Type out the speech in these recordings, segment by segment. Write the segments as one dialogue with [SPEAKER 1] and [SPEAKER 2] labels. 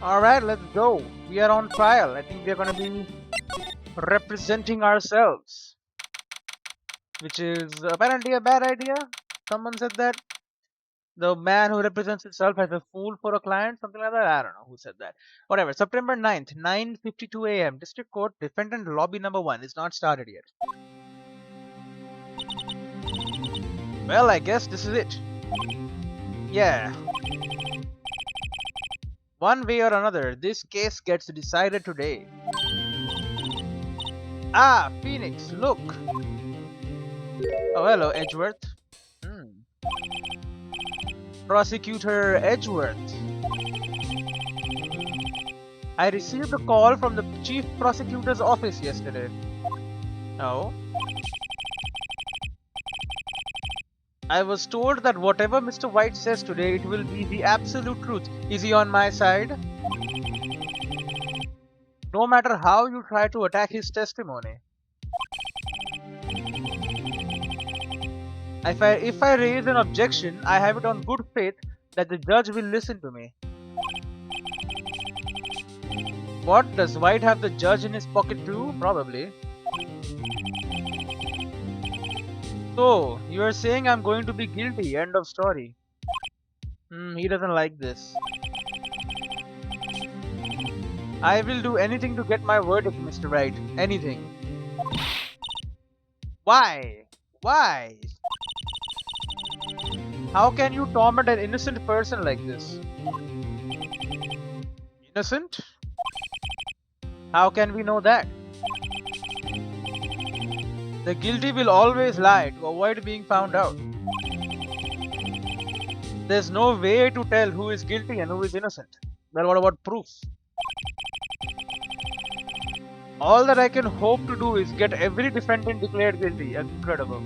[SPEAKER 1] Alright, let's go. We are on trial. I think we are gonna be representing ourselves, which is apparently a bad idea. Someone said that the man who represents himself as a fool for a client, something like that. I don't know who said that. Whatever. September 9th, 9:52 a.m. District Court, defendant lobby number 1 is not started yet. Well, I guess this is it. Yeah. One way or another, this case gets decided today. Ah, Phoenix, look. Oh, hello, Edgeworth. Prosecutor Edgeworth. I received a call from the Chief Prosecutor's office yesterday. Oh? I was told that whatever Mr. White says today, it will be the absolute truth. Is he on my side? No matter how you try to attack his testimony. If I raise an objection, I have it on good faith that the judge will listen to me. What? Does White have the judge in his pocket too? Probably. So, you are saying I'm going to be guilty. End of story. He doesn't like this. I will do anything to get my verdict, Mr. Wright. Anything. Why? Why? How can you torment an innocent person like this? Innocent? How can we know that? The guilty will always lie to avoid being found out. There's no way to tell who is guilty and who is innocent. Well, what about proof? All that I can hope to do is get every defendant declared guilty. Incredible.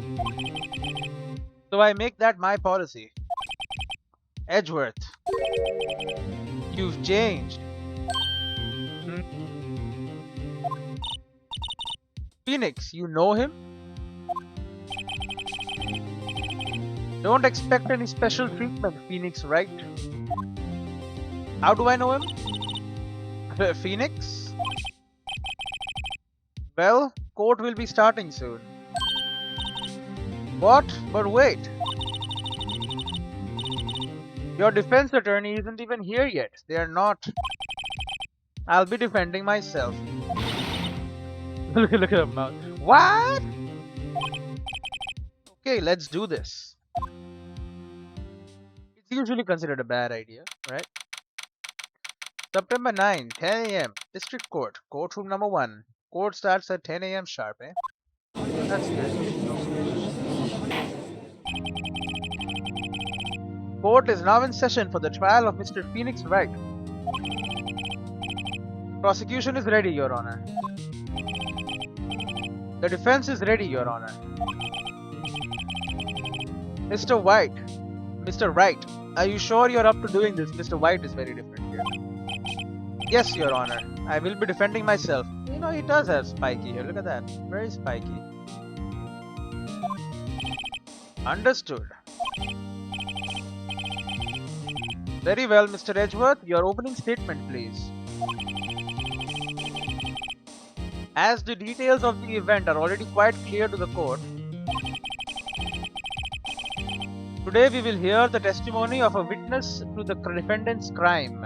[SPEAKER 1] So I make that my policy. Edgeworth, you've changed. Phoenix, you know him? Don't expect any special treatment, Phoenix Wright. How do I know him? Phoenix? Well, court will be starting soon. What? But wait. Your defense attorney isn't even here yet. They are not. I'll be defending myself. Look at her mouth. What? Okay, let's do this. It's usually considered a bad idea, right? September 9, 10 a.m. District Court, courtroom number 1. Court starts at 10 a.m. sharp, eh? That's good. Court is now in session for the trial of Mr. Phoenix Wright. Prosecution is ready, Your Honor. The defense is ready, Your Honor. Mr. White. Mr. Wright, are you sure you're up to doing this? Mr. White is very different here. Yes, Your Honor. I will be defending myself. You know, he does have spiky here. Look at that. Very spiky. Understood. Very well, Mr. Edgeworth. Your opening statement, please. As the details of the event are already quite clear to the court, today we will hear the testimony of a witness to the defendant's crime.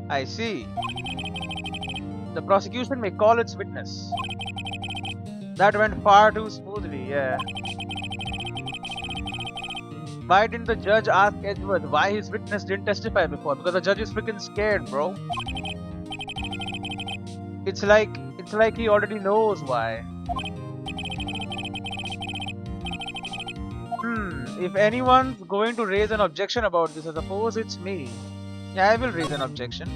[SPEAKER 1] I see. The prosecution may call its witness. That went far too smoothly, yeah. Why didn't the judge ask Edgeworth why his witness didn't testify before? Because the judge is freaking scared, bro. It's like he already knows why. If anyone's going to raise an objection about this, I suppose it's me. Yeah, I will raise an objection.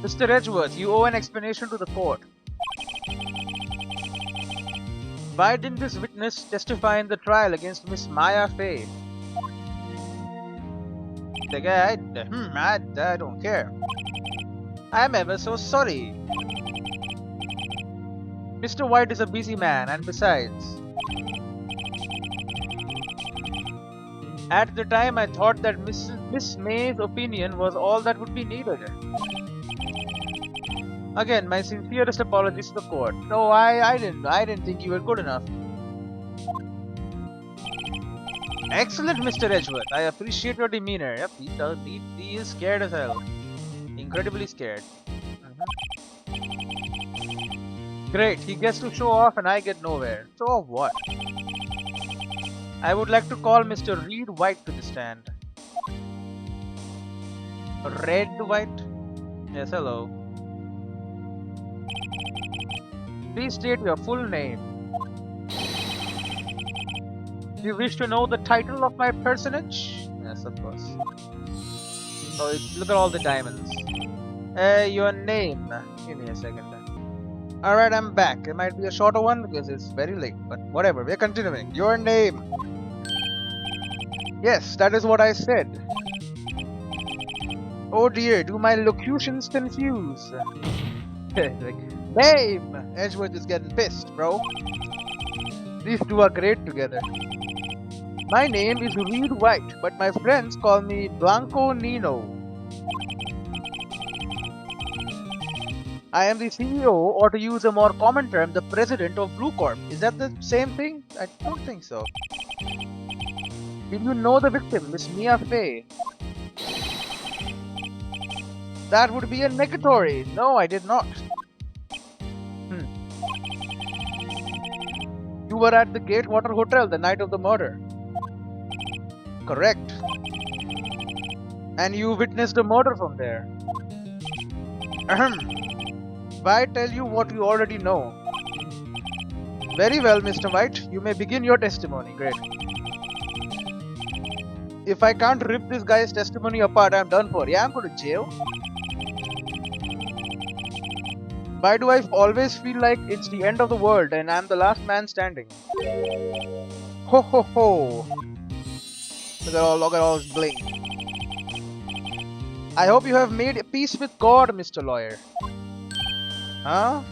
[SPEAKER 1] Mr. Edgeworth, you owe an explanation to the court. Why didn't this witness testify in the trial against Miss Maya Fay? The guy, I don't care. I'm ever so sorry. Mr. White is a busy man, and besides, At the time, I thought that Miss May's opinion was all that would be needed. Again, my sincerest apologies to the court. No, I didn't think you were good enough. Excellent, Mr. Edgeworth. I appreciate your demeanor. Yep, he is scared as hell. Incredibly scared. Great, he gets to show off and I get nowhere. So what? I would like to call Mr. Reed White to the stand. Red White? Yes, hello. Please state your full name. Do you wish to know the title of my personage? Yes, of course. Oh, look at all the diamonds. Your name. Give me a second. Alright, I'm back. It might be a shorter one because it's very late, but whatever, we're continuing. Your name. Yes, that is what I said. Oh dear, do my locutions confuse? Like, name! Edgeworth is getting pissed, bro. These two are great together. My name is Reed White, but my friends call me Blanco Nino. I am the CEO, or to use a more common term, the president of Blue Corp. Is that the same thing? I don't think so. Did you know the victim, Miss Mia Fey? That would be a negatory. No, I did not. You were at the Gatewater Hotel the night of the murder. Correct. And you witnessed the murder from there. Ahem. Why tell you what you already know? Very well, Mr. White. You may begin your testimony. Great. If I can't rip this guy's testimony apart, I'm done for. Yeah, I'm going to jail. Why do I always feel like it's the end of the world and I'm the last man standing? Ho ho ho! Look at all this bling. I hope you have made peace with God, Mr. Lawyer. Huh?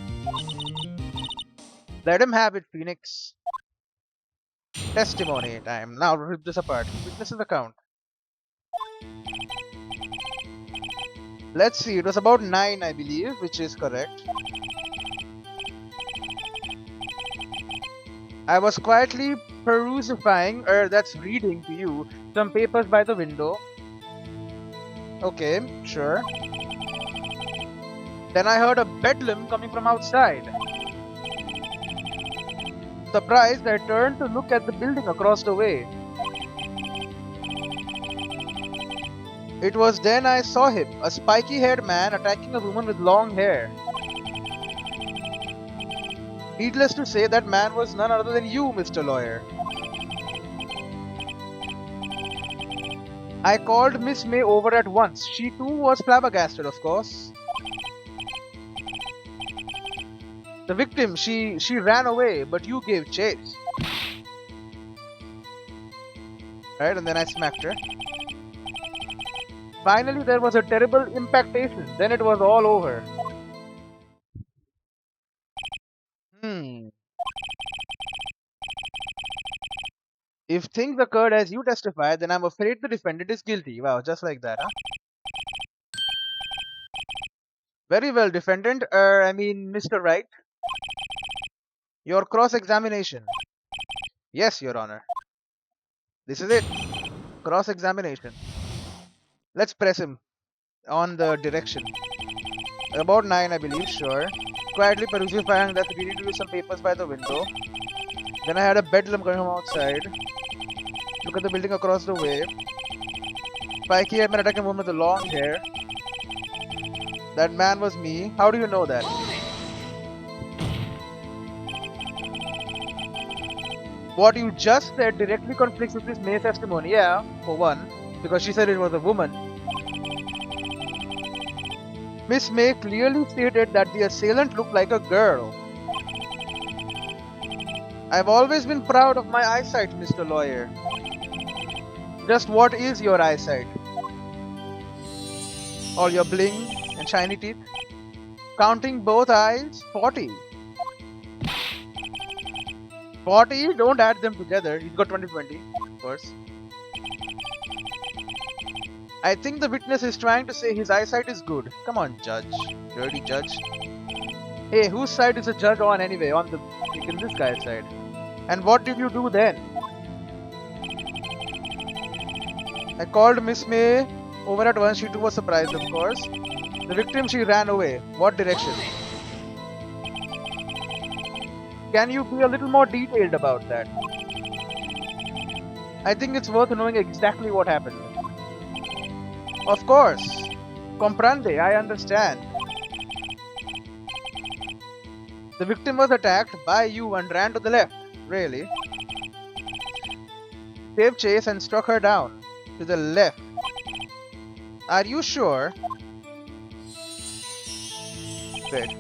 [SPEAKER 1] Let him have it, Phoenix. Testimony time. Now rip this apart. Witness's account. Let's see, it was about 9, I believe, which is correct. I was quietly perusifying, that's reading to you, some papers by the window. Okay, sure. Then I heard a bedlam coming from outside. Surprised, I turned to look at the building across the way. It was then I saw him, a spiky-haired man attacking a woman with long hair. Needless to say, that man was none other than you, Mr. Lawyer. I called Miss May over at once. She too was flabbergasted, of course. The victim, she ran away, but you gave chase. Right, and then I smacked her. Finally, there was a terrible impactation. Then it was all over. If things occurred as you testify, then I'm afraid the defendant is guilty. Wow, just like that, huh? Very well, defendant. Mr. Wright. Your cross-examination. Yes, Your Honor. This is it. Cross-examination. Let's press him on the direction. About 9, I believe, sure. Quietly perusifying that, reading to you some papers by the window. Then I had a bedlam coming from outside. Look at the building across the way. Spiky had been attacking a woman with the long hair. That man was me. How do you know that? What you just said directly conflicts with Miss May's testimony. Yeah, for one, because she said it was a woman. Miss May clearly stated that the assailant looked like a girl. I've always been proud of my eyesight, Mr. Lawyer. Just what is your eyesight? All your bling and shiny teeth? Counting both eyes, 40. 40? Don't add them together. You've got 20/20, of course. I think the witness is trying to say his eyesight is good. Come on, judge. Dirty judge. Hey, whose side is the judge on anyway? On the freaking this guy's side. And what did you do then? I called Miss May over at once. She too was surprised, of course. The victim, she ran away. What direction? Can you be a little more detailed about that? I think it's worth knowing exactly what happened. Of course. Comprende, I understand. The victim was attacked by you and ran to the left. Really? Gave chase and struck her down. To the left. Are you sure? Wait.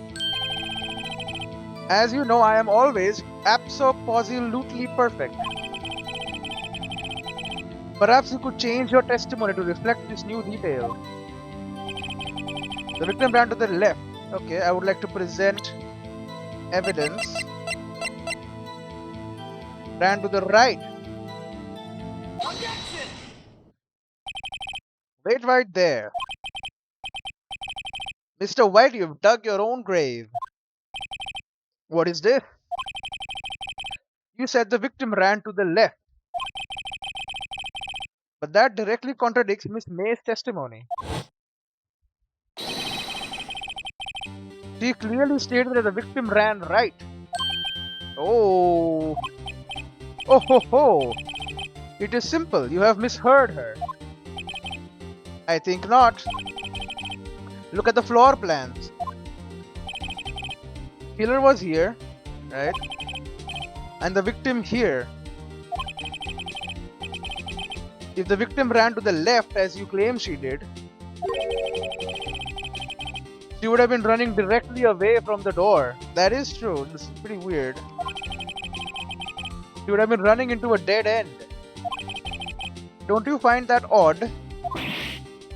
[SPEAKER 1] As you know, I am always absolutely perfect. Perhaps you could change your testimony to reflect this new detail. The victim ran to the left. Okay, I would like to present evidence. Ran to the right.
[SPEAKER 2] Objection!
[SPEAKER 1] Wait right there. Mr. White, you've dug your own grave. What is this? You said the victim ran to the left. But that directly contradicts Miss May's testimony. She clearly stated that the victim ran right. Oh. Oh ho ho. It is simple. You have misheard her. I think not. Look at the floor plans. Killer was here, right? And the victim here. If the victim ran to the left as you claim she did, she would have been running directly away from the door. That is true. This is pretty weird. She would have been running into a dead end. Don't you find that odd?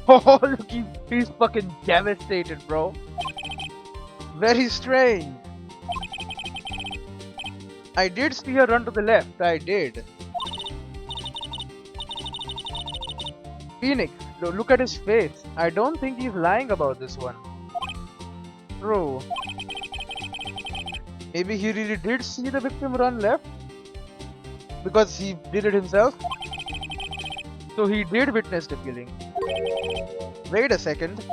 [SPEAKER 1] Oh, look, he's fucking devastated, bro. Very strange. I did see her run to the left. I did. Phoenix, look at his face. I don't think he's lying about this one. True. Maybe he really did see the victim run left? Because he did it himself? So he did witness the killing. Wait a second.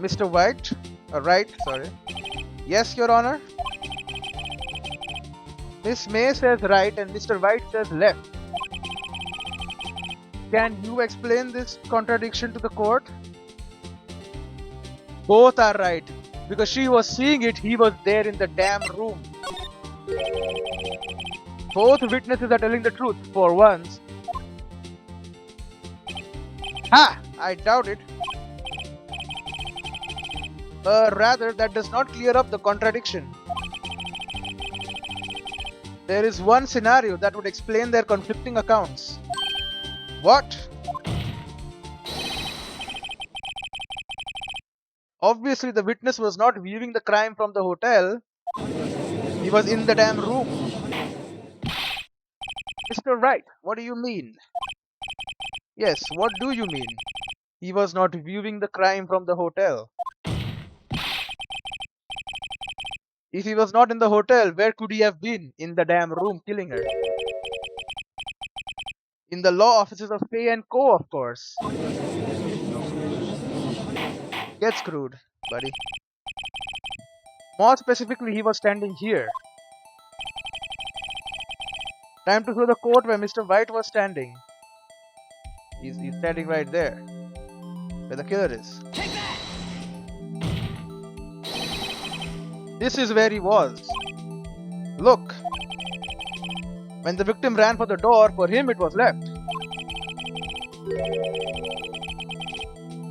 [SPEAKER 1] Mr. White? Wright, sorry. Yes, Your Honor? Miss May says right and Mr. White says left. Can you explain this contradiction to the court? Both are right. Because she was seeing it, he was there in the damn room. Both witnesses are telling the truth for once. Ha! I doubt it. Rather, that does not clear up the contradiction. There is one scenario that would explain their conflicting accounts. What? Obviously, the witness was not viewing the crime from the hotel. He was in the damn room. Mr. Wright, what do you mean? Yes, what do you mean? He was not viewing the crime from the hotel. If he was not in the hotel, where could he have been? In the damn room killing her. In the law offices of Fay & Co, of course. Get screwed, buddy. More specifically, he was standing here. Time to show the court where Mr. White was standing. He's standing right there. Where the killer is.
[SPEAKER 2] Take that!
[SPEAKER 1] This is where he was. Look. When the victim ran for the door, for him it was left.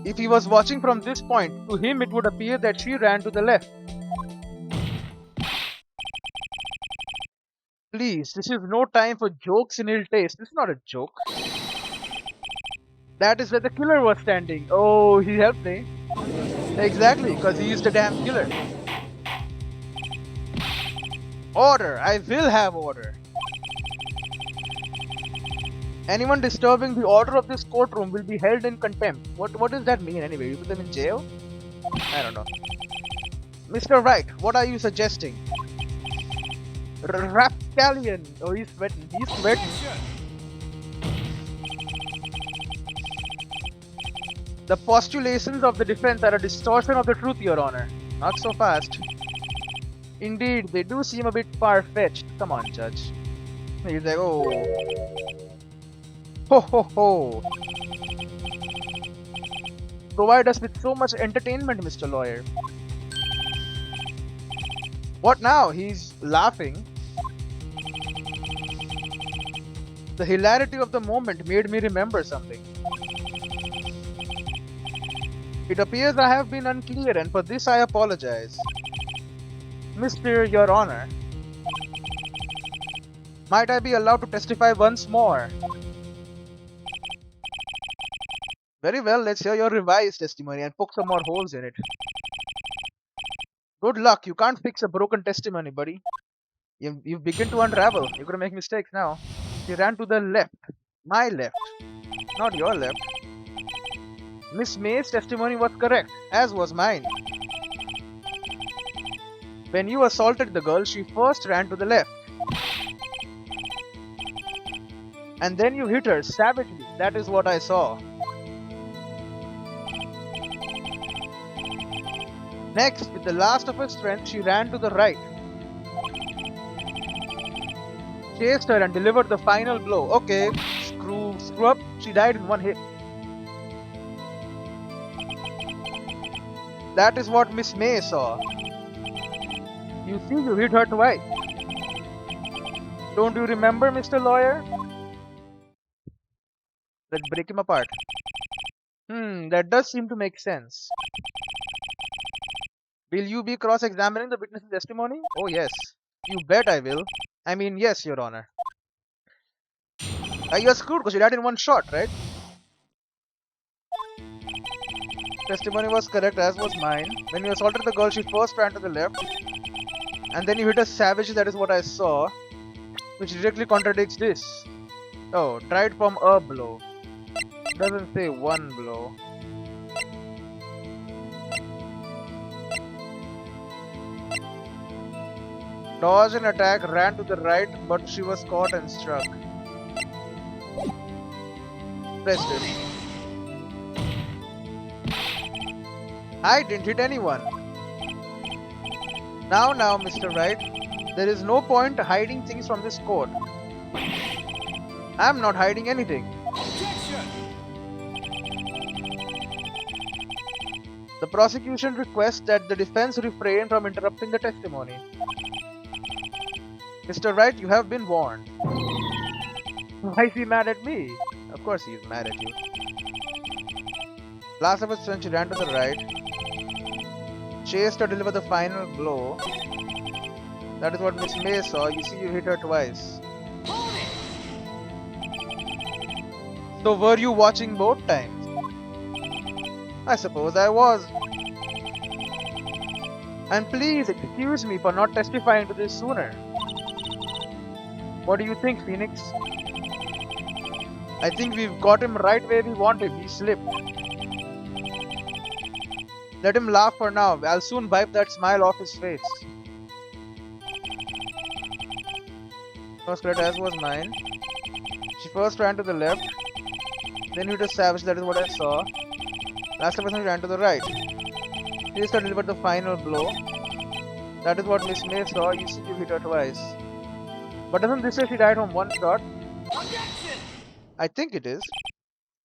[SPEAKER 1] If he was watching from this point, to him it would appear that she ran to the left. Please, this is no time for jokes in ill taste. This is not a joke. That is where the killer was standing. Oh, he helped me. Exactly, because he is the damn killer. Order. I will have order. Anyone disturbing the order of this courtroom will be held in contempt. What does that mean anyway? You put them in jail? I don't know. Mr. Wright, what are you suggesting? Rapscallion! Oh, he's sweating. He's sweating. The postulations of the defense are a distortion of the truth, Your Honor. Not so fast. Indeed, they do seem a bit far-fetched. Come on, Judge. He's like, oh. Ho ho ho. Provide us with so much entertainment, Mr. Lawyer. What now? He's laughing. The hilarity of the moment made me remember something. It appears I have been unclear, and for this I apologize. Mr. Your Honor, might I be allowed to testify once more? Very well, let's hear your revised testimony and poke some more holes in it. Good luck, you can't fix a broken testimony, buddy. You begin to unravel. You're gonna make mistakes now. She ran to the left. My left. Not your left. Miss May's testimony was correct, as was mine. When you assaulted the girl, she first ran to the left. And then you hit her savagely. That is what I saw. Next, with the last of her strength, she ran to the right. Chased her and delivered the final blow. Okay, screw up. She died in one hit. That is what Miss May saw. You see, you hit her twice. Don't you remember, Mr. Lawyer? Let's break him apart. That does seem to make sense. Will you be cross-examining the witness's testimony? Oh yes. You bet I will. I mean, yes, Your Honor. You're screwed because you died in one shot, right? Testimony was correct, as was mine. When you assaulted the girl, she first ran to the left. And then you hit her savagely, that is what I saw. Which directly contradicts this. Oh, tried from a blow. Doesn't say one blow. Dodged an attack, ran to the right, but she was caught and struck. Pressed it. I didn't hit anyone. Now, Mr. Wright, there is no point hiding things from this court. I'm not hiding anything. The prosecution requests that the defense refrain from interrupting the testimony. Mr. Wright, you have been warned. Why is he mad at me? Of course he is mad at you. Last of his strength, she ran to the right. Chased her to deliver the final blow. That is what Miss May saw. You see, you hit her twice. So were you watching both times? I suppose I was. And please excuse me for not testifying to this sooner. What do you think, Phoenix? I think we've got him right where we want him. He slipped. Let him laugh for now. I'll soon wipe that smile off his face. First correct, as was mine. She first ran to the left. Then hit a savage, that is what I saw. Last person ran to the right. She just delivered the final blow. That is what Miss May saw. You see, you hit her twice. But doesn't this say she died from one shot? Objection! I think it is.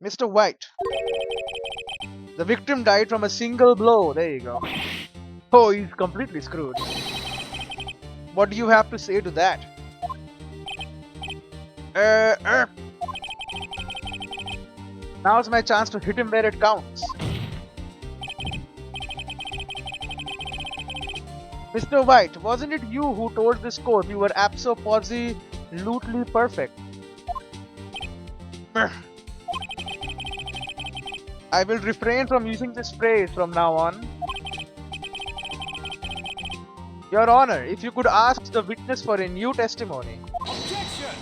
[SPEAKER 1] Mr. White. The victim died from a single blow. There you go. Oh, he's completely screwed. What do you have to say to that? Now's my chance to hit him where it counts. Mr. White, wasn't it you who told this court you were absolutely perfect? I will refrain from using this phrase from now on. Your Honor, if you could ask the witness for a new testimony. Objection!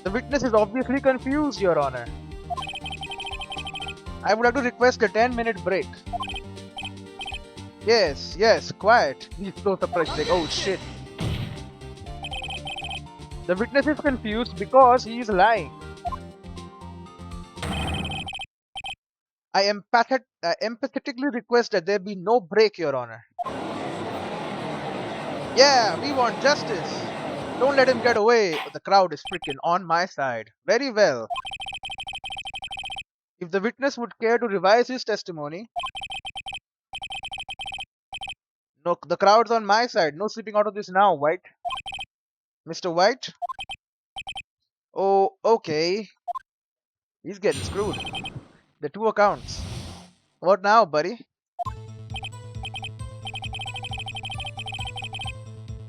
[SPEAKER 1] The witness is obviously confused, Your Honor. I would like to request a 10-minute break. Yes, yes, quiet. He's so surprised, like, oh shit. The witness is confused because he is lying. I empathetically request that there be no break, Your Honor. Yeah, we want justice. Don't let him get away. The crowd is freaking on my side. Very well. If the witness would care to revise his testimony. No, the crowd's on my side. No slipping out of this now, White. Mr. White? Oh, okay. He's getting screwed. The two accounts. What now, buddy?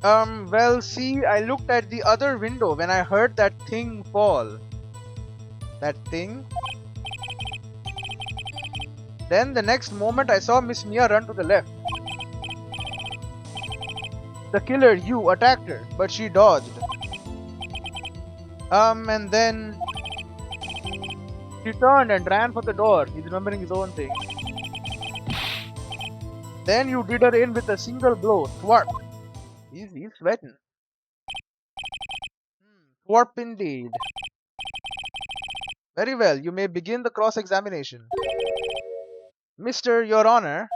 [SPEAKER 1] Well, see, I looked at the other window when I heard that thing fall. That thing? Then the next moment I saw Miss Mia run to the left. The killer, you, attacked her, but she dodged. And then she turned and ran for the door. He's remembering his own thing. Then you did her in with a single blow. Thwarp. He's sweating. Thwarp indeed. Very well, you may begin the cross-examination. Mr. Your Honor,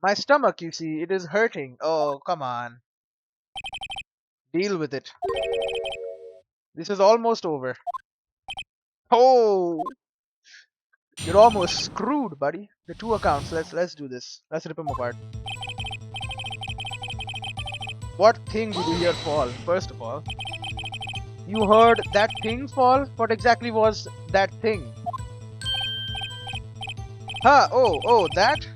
[SPEAKER 1] my stomach, you see, it is hurting. Oh, come on. Deal with it. This is almost over. Oh, you're almost screwed, buddy. The two accounts. Let's do this. Let's rip them apart. What thing did you hear fall? First of all, you heard that thing fall. What exactly was that thing? Huh? Oh, that.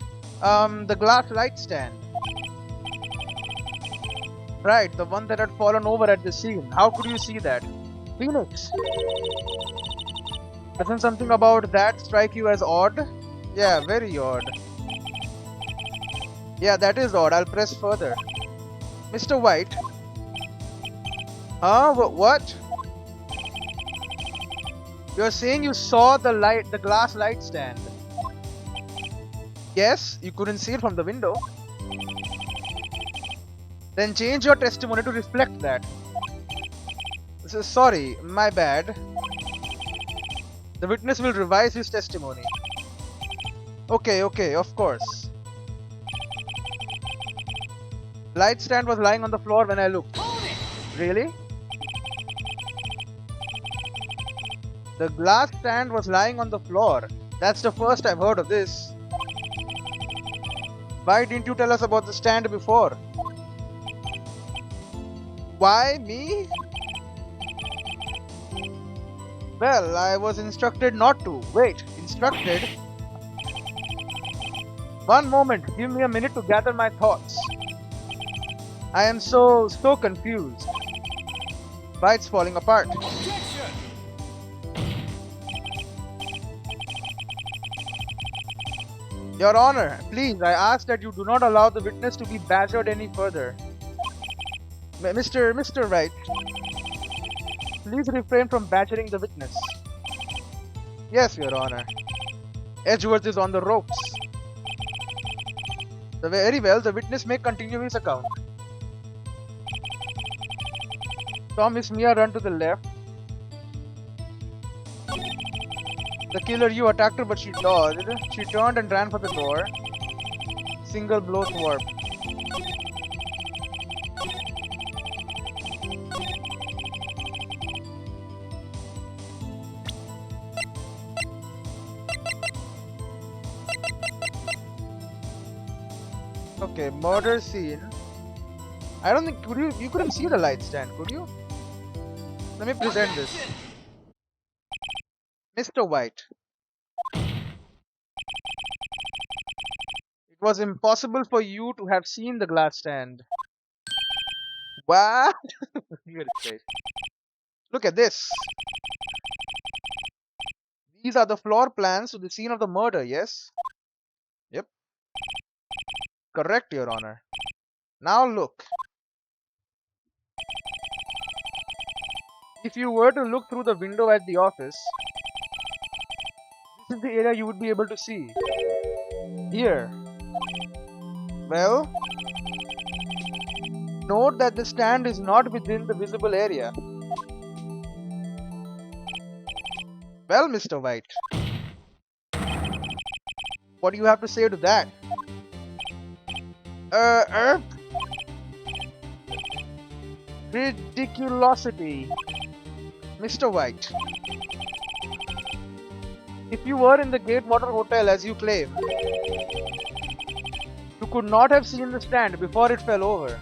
[SPEAKER 1] The glass light stand. Right, the one that had fallen over at the scene. How could you see that? Phoenix. Doesn't something about that strike you as odd? Yeah, very odd. Yeah, that is odd. I'll press further. Mr. White. Huh? What? You're saying you saw the glass light stand? Yes, you couldn't see it from the window. Then change your testimony to reflect that. So, sorry, my bad. The witness will revise his testimony. Okay, of course. Light stand was lying on the floor when I looked. Really? The glass stand was lying on the floor. That's the first I've heard of this. Why didn't you tell us about the stand before? Why me? Well, I was instructed not to. Wait, instructed? One moment, give me a minute to gather my thoughts. I am so confused. Fight's falling apart.
[SPEAKER 2] Objection!
[SPEAKER 1] Your Honor, please, I ask that you do not allow the witness to be badgered any further. Mr. Wright, please refrain from badgering the witness. Yes, Your Honor. Edgeworth is on the ropes. Very well, the witness may continue his account. Saw Miss Mia run to the left. The killer, you attacked her, but she dodged. She turned and ran for the door. Single blow thwarp. Okay, murder scene. I don't think you couldn't see the light stand, could you? Let me present this. Mr. White. It was impossible for you to have seen the glass stand. What? Look at this. These are the floor plans to the scene of the murder, yes? Yep. Correct, Your Honor. Now look. If you were to look through the window at the office, this is the area you would be able to see. Here. Well, note that the stand is not within the visible area. Well, Mr. White, what do you have to say to that? Ridiculosity. Mr. White, if you were in the Gatewater Hotel as you claim, you could not have seen the stand before it fell over.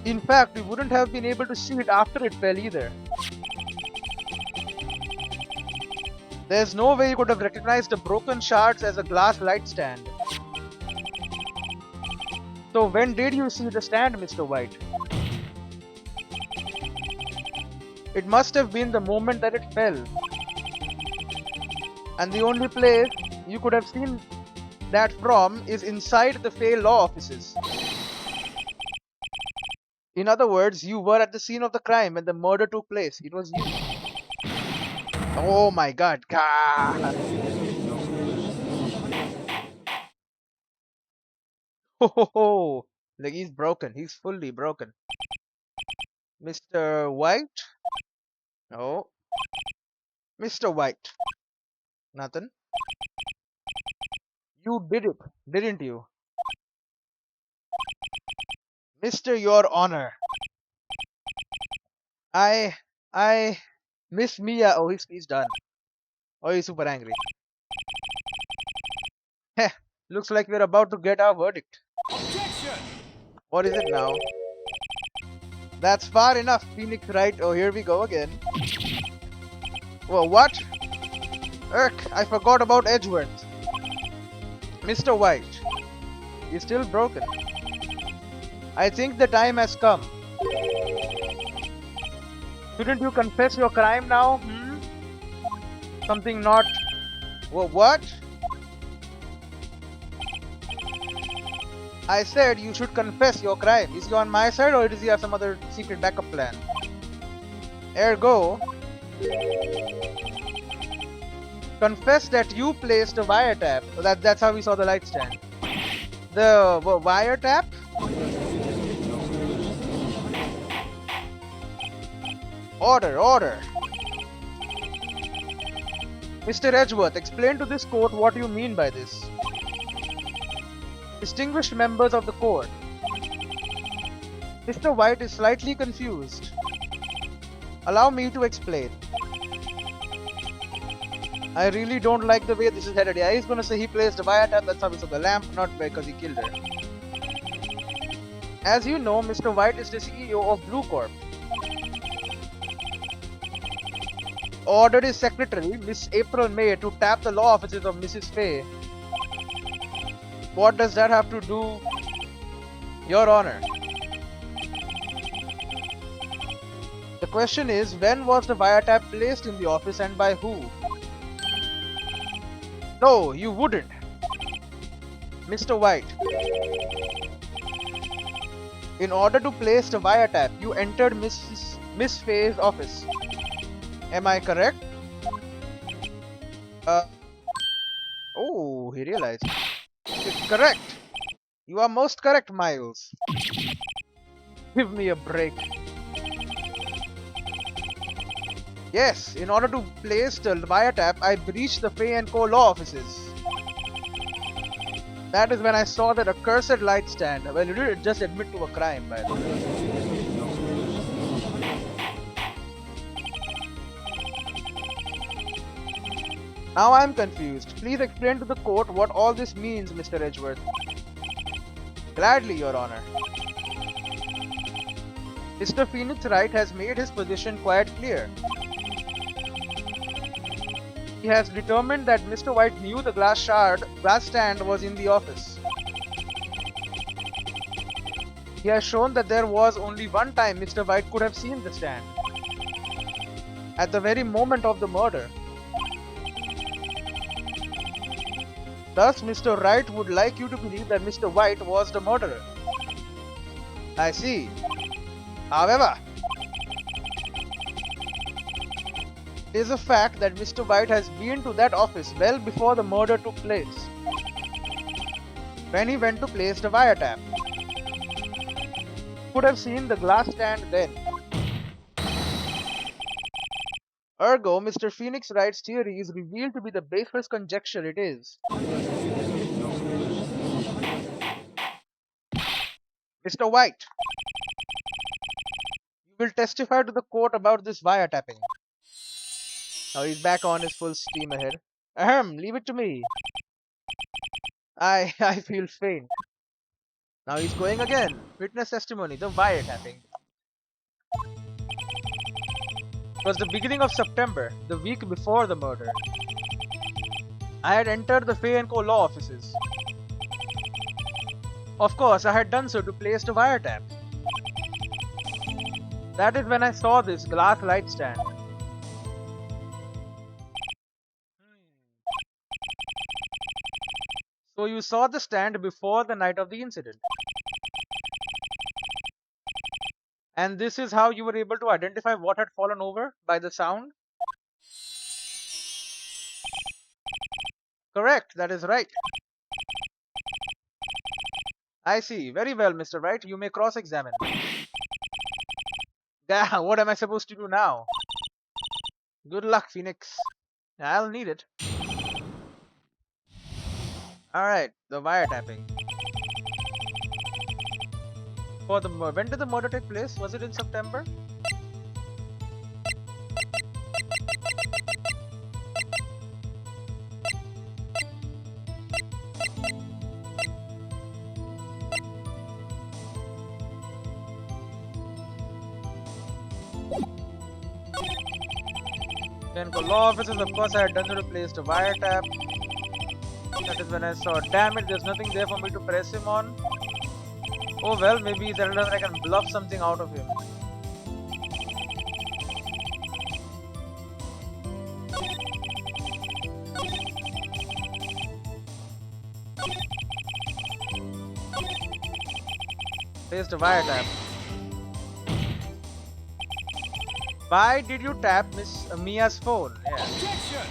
[SPEAKER 1] In fact, you wouldn't have been able to see it after it fell either. There's no way you could have recognized the broken shards as a glass light stand. So when did you see the stand, Mr. White? It must have been the moment that it fell. And the only place you could have seen that from is inside the Fay Law offices. In other words, you were at the scene of the crime when the murder took place. It was you. Oh my god. God. Ho ho ho. Like he's broken. He's fully broken. Mr. White? No. Mr. White. Nothing. You did it, didn't you? Mr. Your Honor. I Miss Mia. Oh, he's done. Oh, he's super angry. Heh, looks like we're about to get our verdict.
[SPEAKER 2] Objection!
[SPEAKER 1] What is it now? That's far enough, Phoenix Wright. Oh, here we go again. Whoa, what? I forgot about Edgeworth. Mr. White, he's still broken. I think the time has come. Shouldn't you confess your crime now? Something not... Whoa, what? I said you should confess your crime. Is he on my side or does he have some other secret backup plan? Ergo, confess that you placed a wiretap. That's how we saw the light stand. The wiretap? Order. Mr. Edgeworth, explain to this court what you mean by this. Distinguished members of the court, Mr. White is slightly confused. Allow me to explain. I really don't like the way this is headed. Yeah, he's gonna say he placed a wiretap, that's how we saw the lamp, not because he killed her. As you know, Mr. White is the CEO of Blue Corp. Ordered his secretary, Miss April May, to tap the law offices of Mrs. Fay. What does that have to do, Your Honor? The question is, when was the wiretap placed in the office and by who? No, you wouldn't. Mr. White, in order to place the wiretap, you entered Miss Fay's office. Am I correct? Oh, he realized. It's correct. You are most correct, Miles. Give me a break. Yes, in order to place the wiretap, I breached the Fay & Co. law offices. That is when I saw that accursed light stand. Well, you didn't just admit to a crime, by the way. Now I'm confused. Please explain to the court what all this means, Mr. Edgeworth. Gladly, Your Honor. Mr. Phoenix Wright has made his position quite clear. He has determined that Mr. White knew the glass stand was in the office. He has shown that there was only one time Mr. White could have seen the stand. At the very moment of the murder. Thus, Mr. Wright would like you to believe that Mr. White was the murderer. I see. However, it is a fact that Mr. White has been to that office well before the murder took place, when he went to place the wiretap. You could have seen the glass stand then. Ergo, Mr. Phoenix Wright's theory is revealed to be the baseless conjecture it is. Mr. White, you will testify to the court about this wiretapping. Now he's back on his full steam ahead. Ahem, leave it to me. I feel faint. Now he's going again. Witness testimony, the wiretapping. It was the beginning of September, the week before the murder. I had entered the Fay & Co. law offices. Of course, I had done so to place the wiretap. That is when I saw this glass light stand. So you saw the stand before the night of the incident. And this is how you were able to identify what had fallen over by the sound? Correct, that is right. I see. Very well, Mr. Wright. You may cross-examine. Yeah, what am I supposed to do now? Good luck, Phoenix. I'll need it. Alright, the wiretapping. When did the murder take place? Was it in September? Then for law offices, of course, I had done so to place the wiretap. That is when I saw, damn it, there's nothing there for me to press him on. Oh well, maybe he's elder and I can bluff something out of him. Place the wiretap. Why did you tap Miss Mia's phone? Yeah.
[SPEAKER 2] Objection!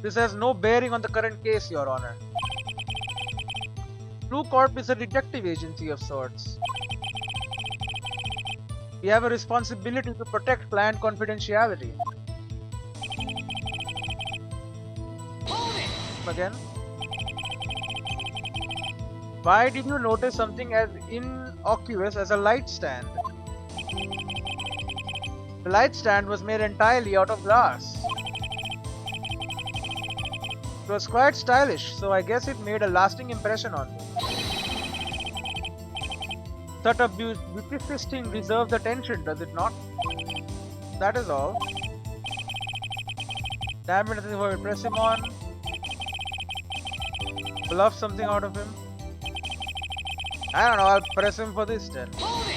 [SPEAKER 1] This has no bearing on the current case, Your Honor. Blue Corp is a detective agency of sorts. We have a responsibility to protect client confidentiality.
[SPEAKER 2] Hold it!
[SPEAKER 1] Again. Why did you notice something as innocuous as a light stand? The light stand was made entirely out of glass. It was quite stylish, so I guess it made a lasting impression on me. Such a beautiful deserves attention, does it not? That is all. Damn it, nothing for me. Press him on. Bluff something out of him. I don't know, I'll press him for this then.
[SPEAKER 2] Hold it!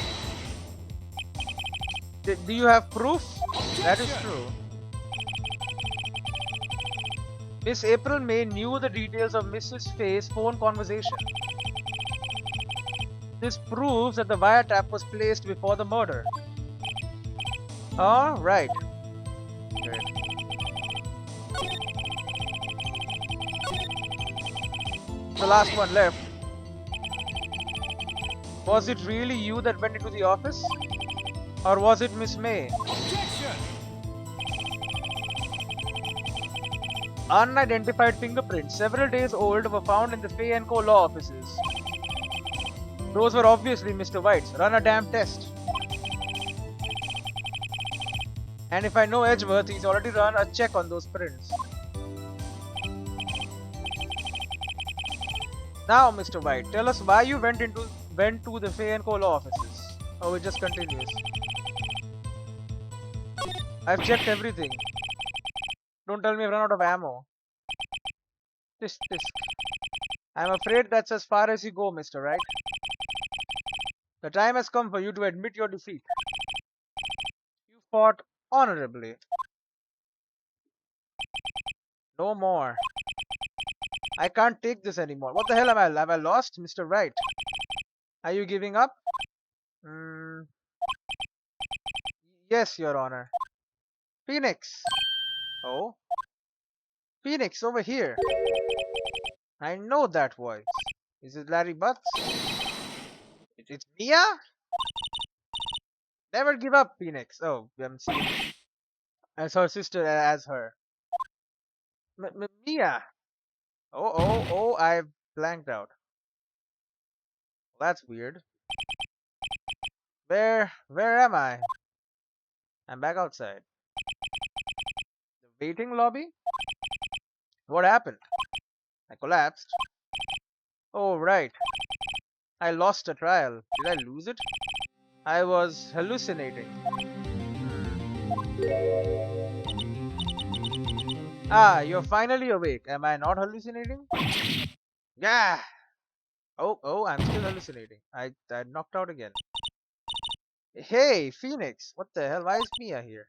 [SPEAKER 1] Do you have proof? That is
[SPEAKER 2] Objection!
[SPEAKER 1] true. Miss April May knew the details of Mrs. Fay's phone conversation. This proves that the wiretap was placed before the murder. Oh, right. Great. The last one left. Was it really you that went into the office? Or was it Miss May?
[SPEAKER 2] Objection!
[SPEAKER 1] Unidentified fingerprints, several days old, were found in the Fay & Co. law offices. Those were obviously Mr. White's. Run a damn test. And if I know Edgeworth, he's already run a check on those prints. Now, Mr. White, tell us why you went to the Fay & Co. law offices. Oh, it just continues. I've checked everything. Don't tell me I've run out of ammo. Tisk tisk. I'm afraid that's as far as you go, Mr. Wright. The time has come for you to admit your defeat. You fought honorably. No more. I can't take this anymore. What the hell am I? Have I lost, Mr. Wright? Are you giving up? Mm, yes, Your Honor. Phoenix! Oh, Phoenix, over here! I know that voice. Is it Larry Butts? It's Mia? Never give up, Phoenix. Oh, I'm seeing as her sister as her. Mia! Oh, I've blanked out. Well, that's weird. Where am I? I'm back outside. The waiting lobby? What happened? I collapsed. Oh, right. I lost a trial. Did I lose it? I was hallucinating. Ah, you're finally awake. Am I not hallucinating? Yeah. Oh, I'm still hallucinating. I knocked out again. Hey, Phoenix. What the hell? Why is Mia here?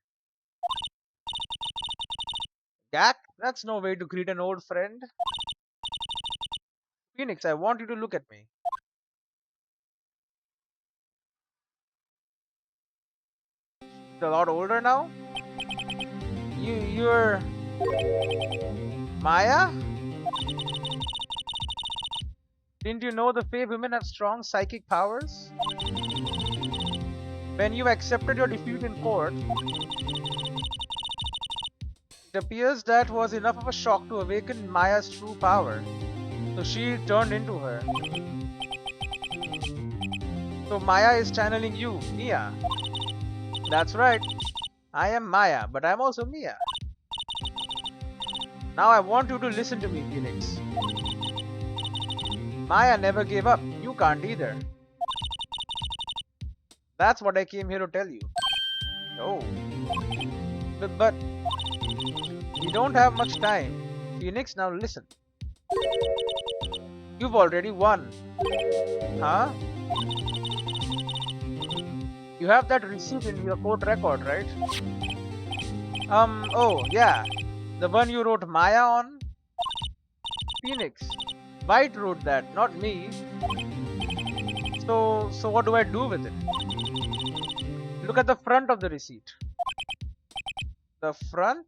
[SPEAKER 1] Gak? That's no way to greet an old friend. Phoenix, I want you to look at me. She's a lot older now. You're Maya? Didn't you know the Fae women have strong psychic powers? When you accepted your defeat in court, it appears that was enough of a shock to awaken Maya's true power. So she turned into her. So Maya is channeling you, Mia. That's right. I am Maya, but I'm also Mia. Now I want you to listen to me, Phoenix. Maya never gave up. You can't either. That's what I came here to tell you. Oh. But we don't have much time. Phoenix, now listen. You've already won. Huh? You have that receipt in your court record, right? Oh, yeah. The one you wrote Maya on? Phoenix. Wright wrote that, not me. So what do I do with it? Look at the front of the receipt. The front?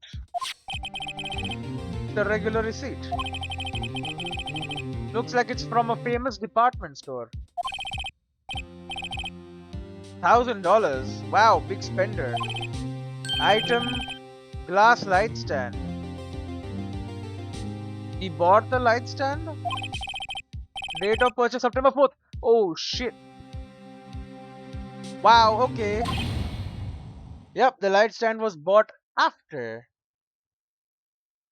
[SPEAKER 1] The regular receipt. Looks like it's from a famous department store. $1,000. Wow, big spender. Item, glass light stand. He bought the light stand? Date of purchase September 4th. Oh shit. Wow, okay. Yep, the light stand was bought after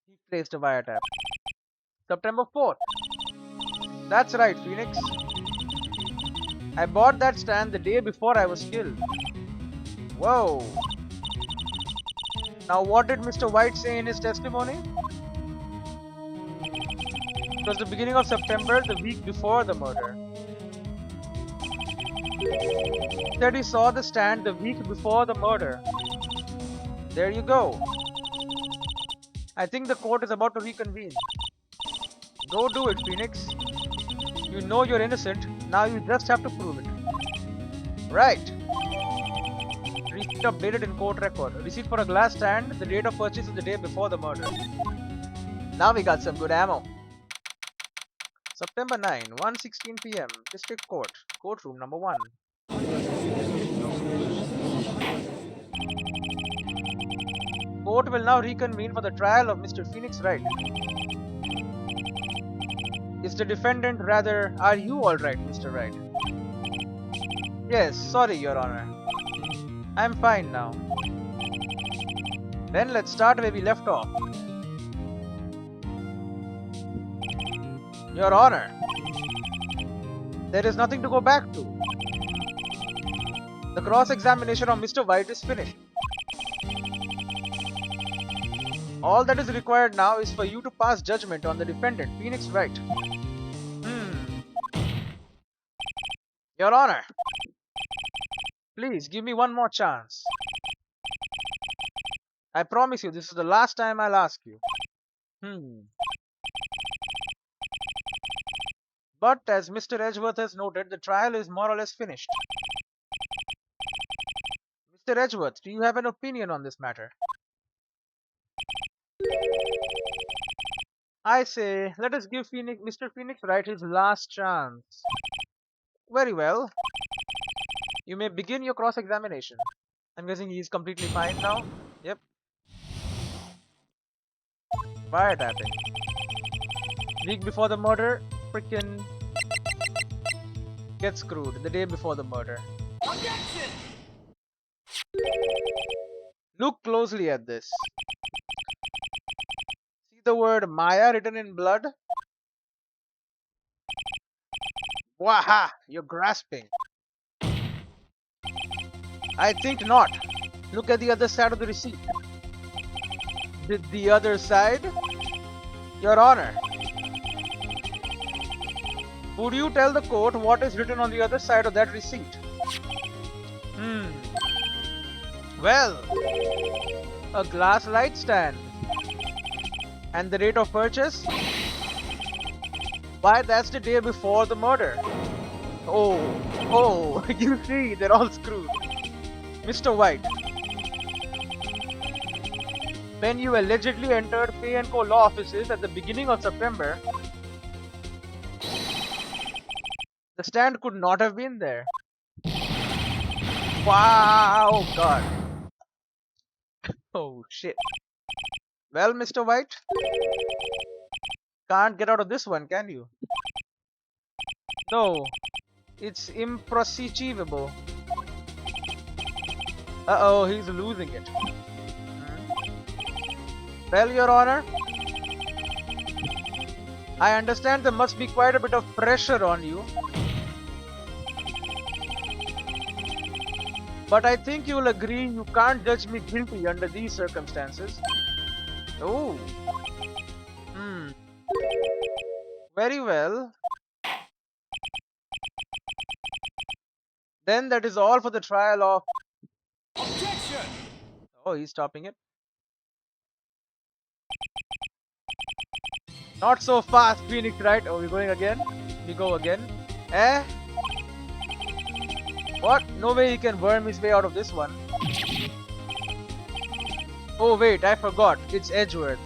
[SPEAKER 1] he placed a wiretap. September 4th. That's right, Phoenix. I bought that stand the day before I was killed. Whoa. Now what did Mr. White say in his testimony? It was the beginning of September, the week before the murder. He said he saw the stand the week before the murder. There you go. I think the court is about to reconvene. Go do it, Phoenix. You know you're innocent, now you just have to prove it. Right. Receipt updated in court record. Receipt for a glass stand, the date of purchase is the day before the murder. Now we got some good ammo. September 9, 1:16 p.m. District Court, courtroom number 1. Court will now reconvene for the trial of Mr. Phoenix Wright. Is the defendant rather, are you alright, Mr. Wright? Yes, sorry, Your Honor. I'm fine now. Then let's start where we left off. Your Honor, there is nothing to go back to. The cross-examination of Mr. White is finished. All that is required now is for you to pass judgment on the defendant, Phoenix Wright. Your Honor, please give me one more chance. I promise you this is the last time I'll ask you. But as Mr. Edgeworth has noted, the trial is more or less finished. Mr. Edgeworth, do you have an opinion on this matter? I say, let us give Mr. Phoenix Wright his last chance. Very well. You may begin your cross-examination. I'm guessing he's completely fine now. Yep. Wiretapping. Week before the murder, frickin' get screwed. The day before the murder.
[SPEAKER 2] Objection!
[SPEAKER 1] Look closely at this. See the word Maya written in blood? Waha! You're grasping. I think not. Look at the other side of the receipt. Did the other side? Your Honor. Would you tell the court what is written on the other side of that receipt? Well, a glass light stand. And the rate of purchase? Why, that's the day before the murder. Oh, you see, they're all screwed. Mr. White, when you allegedly entered Pay & Co. law offices at the beginning of September, the stand could not have been there. Wow, God. Oh, shit. Well, Mr. White, can't get out of this one, can you? No, it's improsecuable. Uh-oh, he's losing it. Well, Your Honor, I understand there must be quite a bit of pressure on you. But I think you'll agree you can't judge me guilty under these circumstances. Oh. Very well. Then that is all for the trial of...
[SPEAKER 2] Objection!
[SPEAKER 1] Oh, he's stopping it. Not so fast, Phoenix Wright. Oh, we're going again? We go again. Eh? What? No way he can worm his way out of this one. Oh wait, I forgot. It's Edgeworth.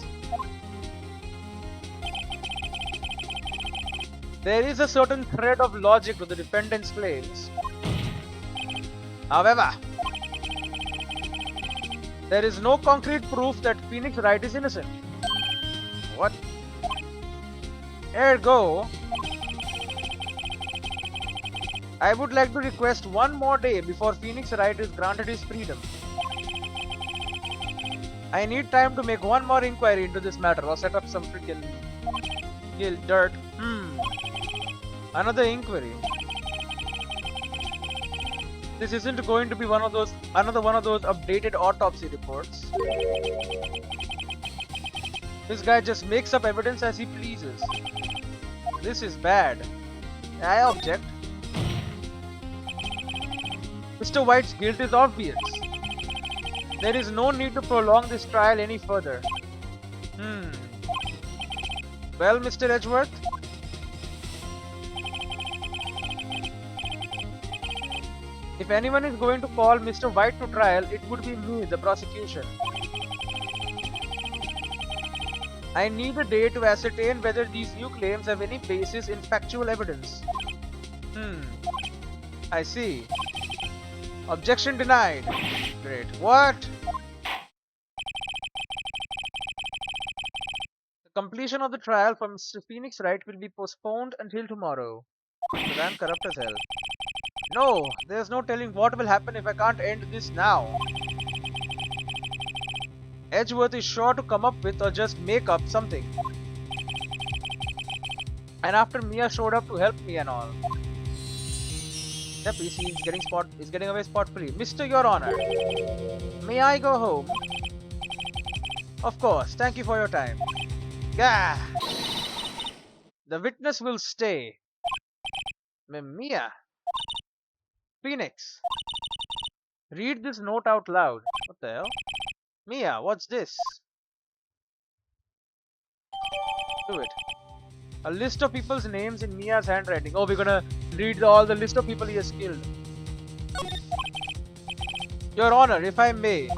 [SPEAKER 1] There is a certain thread of logic to the defendant's claims. However, there is no concrete proof that Phoenix Wright is innocent. What? Ergo, I would like to request one more day before Phoenix Wright is granted his freedom. I need time to make one more inquiry into this matter or set up some freaking dirt. Another inquiry. This isn't going to be another one of those updated autopsy reports. This guy just makes up evidence as he pleases. This is bad. I object. Mr. White's guilt is obvious. There is no need to prolong this trial any further. Well, Mr. Edgeworth? If anyone is going to call Mr. White to trial, it would be me, the prosecution. I need a day to ascertain whether these new claims have any basis in factual evidence. I see. Objection denied. Great. What? The completion of the trial for Mr. Phoenix Wright will be postponed until tomorrow. But I'm corrupt as hell. No, there's no telling what will happen if I can't end this now. Edgeworth is sure to come up with or just make up something. And after Mia showed up to help me and all. Yep, he's getting away spot-free. Mr. Your Honor, may I go home? Of course, thank you for your time. Gah! The witness will stay. Mia. Phoenix. Read this note out loud. What the hell? Mia, what's this? Do it. A list of people's names in Mia's handwriting. Oh, we're gonna read all the list of people he has killed. Your Honor, if I may.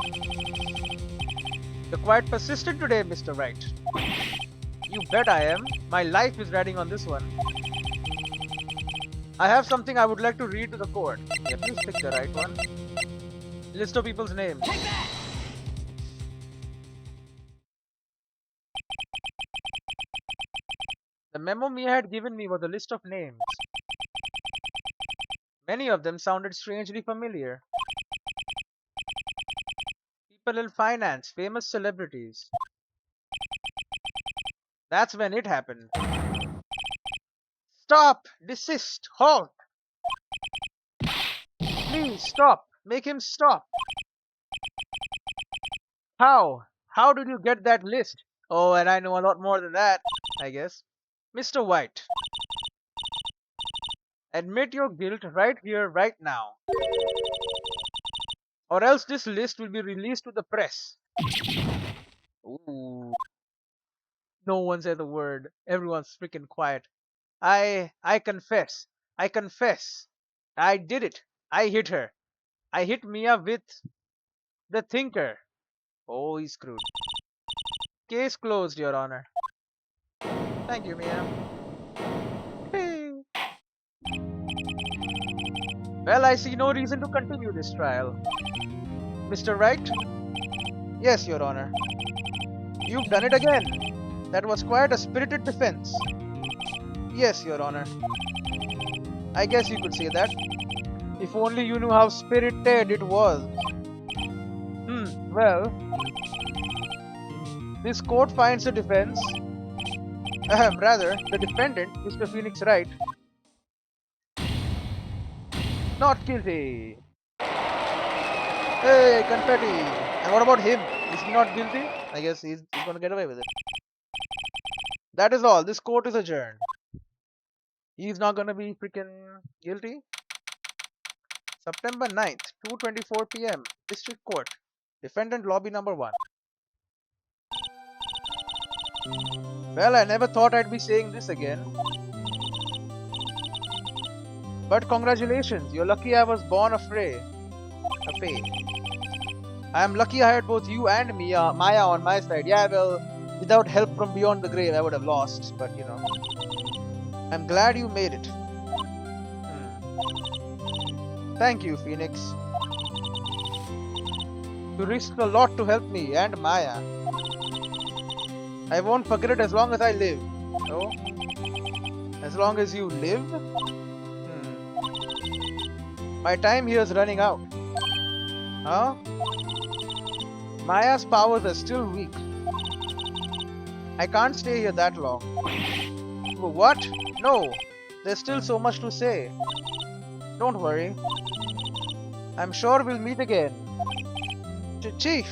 [SPEAKER 1] You're quite persistent today, Mr. Wright. You bet I am. My life is riding on this one. I have something I would like to read to the court. Yeah, please pick the right one. List of people's names.
[SPEAKER 2] Take that!
[SPEAKER 1] The memo Mia had given me was a list of names. Many of them sounded strangely familiar. People in finance, famous celebrities. That's when it happened. Stop! Desist! Halt! Please stop! Make him stop! How? How did you get that list? Oh, and I know a lot more than that, I guess. Mr. White, admit your guilt right here, right now. Or else this list will be released to the press. Ooh. No one says a word. Everyone's freaking quiet. I confess. I confess. I did it. I hit her. I hit Mia with the thinker. Oh, he's screwed. Case closed, Your Honor. Thank you, Mia. Hey. Well, I see no reason to continue this trial. Mr. Wright? Yes, Your Honor. You've done it again. That was quite a spirited defense. Yes, Your Honor. I guess you could say that. If only you knew how spirited it was. Well, this court finds the defense, rather, the defendant, Mr. Phoenix Wright, not guilty. Hey, confetti! And what about him? Is he not guilty? I guess he's gonna get away with it. That is all. This court is adjourned. He's not gonna be freaking guilty. September 9th, 2:24 p.m. District Court. Defendant lobby number 1. Well, I never thought I'd be saying this again. But congratulations, you're lucky I was born a Fae. I am lucky I had both you and Maya on my side. Yeah, well, without help from beyond the grave, I would have lost. But, you know, I'm glad you made it. Thank you, Phoenix. You risked a lot to help me and Maya. I won't forget it as long as I live. No? As long as you live? My time here is running out. Huh? Maya's powers are still weak. I can't stay here that long. What? No. There's still so much to say. Don't worry. I'm sure we'll meet again. Chief!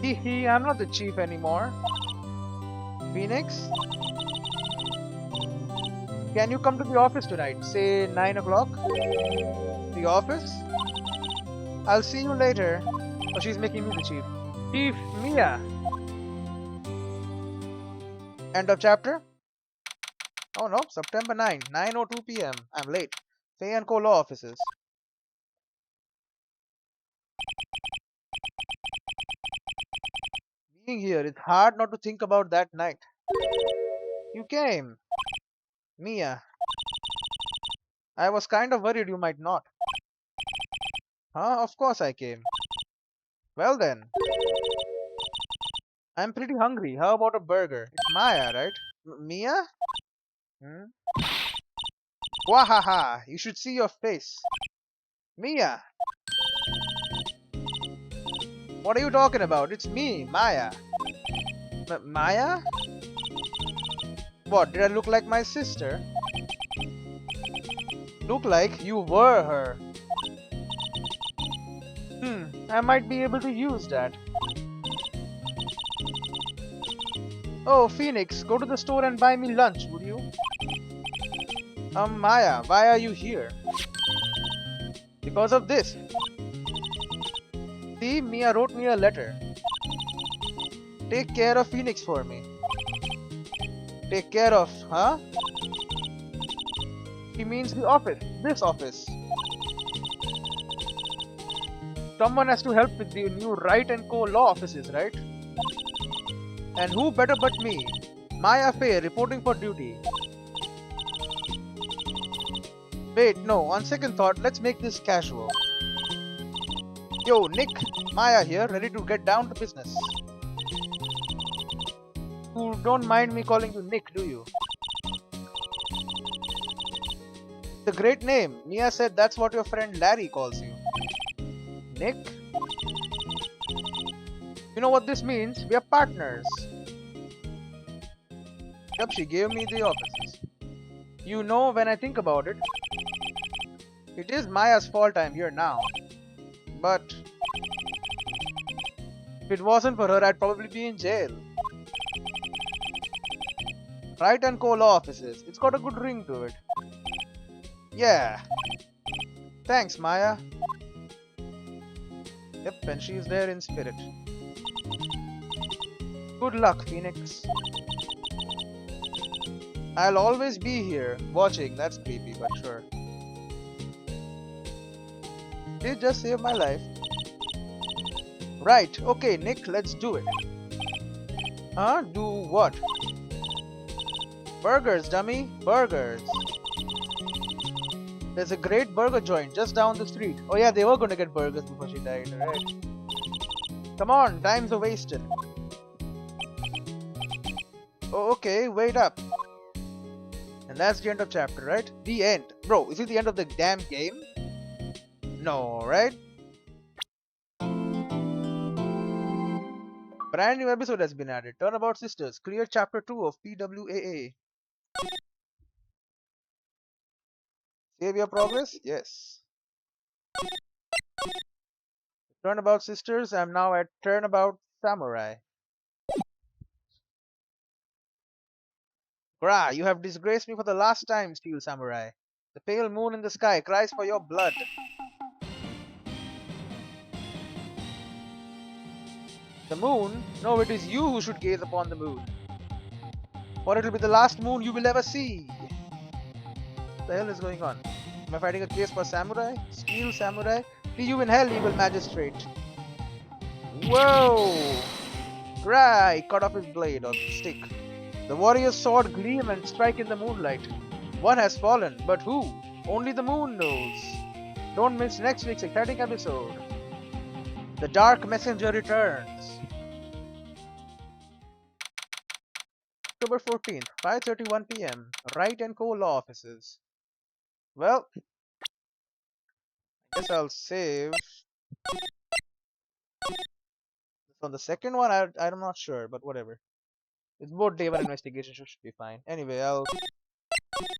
[SPEAKER 1] Hee, I'm not the chief anymore. Phoenix? Can you come to the office tonight? Say 9 o'clock? The office? I'll see you later. Oh, she's making me the chief. Chief Mia! End of chapter? Oh no, September 9, 9:02 p.m. I'm late. Faye & Co. Law Offices. Being here, it's hard not to think about that night. You came. Mia. I was kind of worried you might not. Huh? Of course I came. Well then. I'm pretty hungry. How about a burger? It's Maya, right? Mia? Wahaha! You should see your face. Mia! What are you talking about? It's me, Maya. Maya? What, did I look like my sister? Look like you were her. I might be able to use that. Oh, Phoenix, go to the store and buy me lunch, would you? Maya, why are you here? Because of this. See, Mia wrote me a letter. Take care of Phoenix for me. take care of, huh? He means the office. This office. Someone has to help with the new Wright and Co. law offices, right? And who better but me? Maya Faye reporting for duty. Wait, no, on second thought, let's make this casual. Yo, Nick, Maya here, ready to get down to business. You don't mind me calling you Nick, do you? It's a great name. Mia said that's what your friend Larry calls you. Nick? You know what this means? We are partners. Yep, she gave me the offices. You know, when I think about it, it is Maya's fault I'm here now. But if it wasn't for her, I'd probably be in jail. Wright and Co. law offices. It's got a good ring to it. Yeah. Thanks, Maya. Yep, and she's there in spirit. Good luck, Phoenix. I'll always be here, watching. That's creepy, but sure. It just saved my life. Right, okay, Nick, let's do it. Huh? Do what? Burgers, dummy. Burgers. There's a great burger joint just down the street. Oh yeah, they were gonna get burgers before she died, right? Come on, time's a wasted. Oh, okay, wait up. And that's the end of chapter, right? The end. Bro, is it the end of the damn game? No, right? Brand new episode has been added. Turnabout Sisters. Clear chapter 2 of PWAA. Save your progress? Yes. Turnabout Sisters. I'm now at Turnabout Samurai. Gra, you have disgraced me for the last time, Steel Samurai. The pale moon in the sky cries for your blood. The moon? No, it is you who should gaze upon the moon. For it will be the last moon you will ever see. What the hell is going on? Am I fighting a case for samurai? Steel samurai? See you in hell, evil magistrate. Whoa! Cry! Cut off his blade or stick. The warrior's sword gleam and strike in the moonlight. One has fallen, but who? Only the moon knows. Don't miss next week's exciting episode. The Dark Messenger returns. October 14th, 5:31 p.m. Wright and Co. law offices. Well, I guess I'll save. On the second one, I'm not sure, but whatever. It's both day one investigation, so should be fine. Anyway, I'll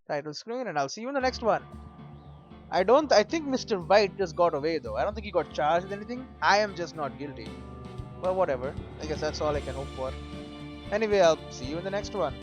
[SPEAKER 1] title screen and I'll see you in the next one. I think Mr. White just got away though. I don't think he got charged with anything. I am just not guilty. Well, whatever. I guess that's all I can hope for. Anyway, I'll see you in the next one.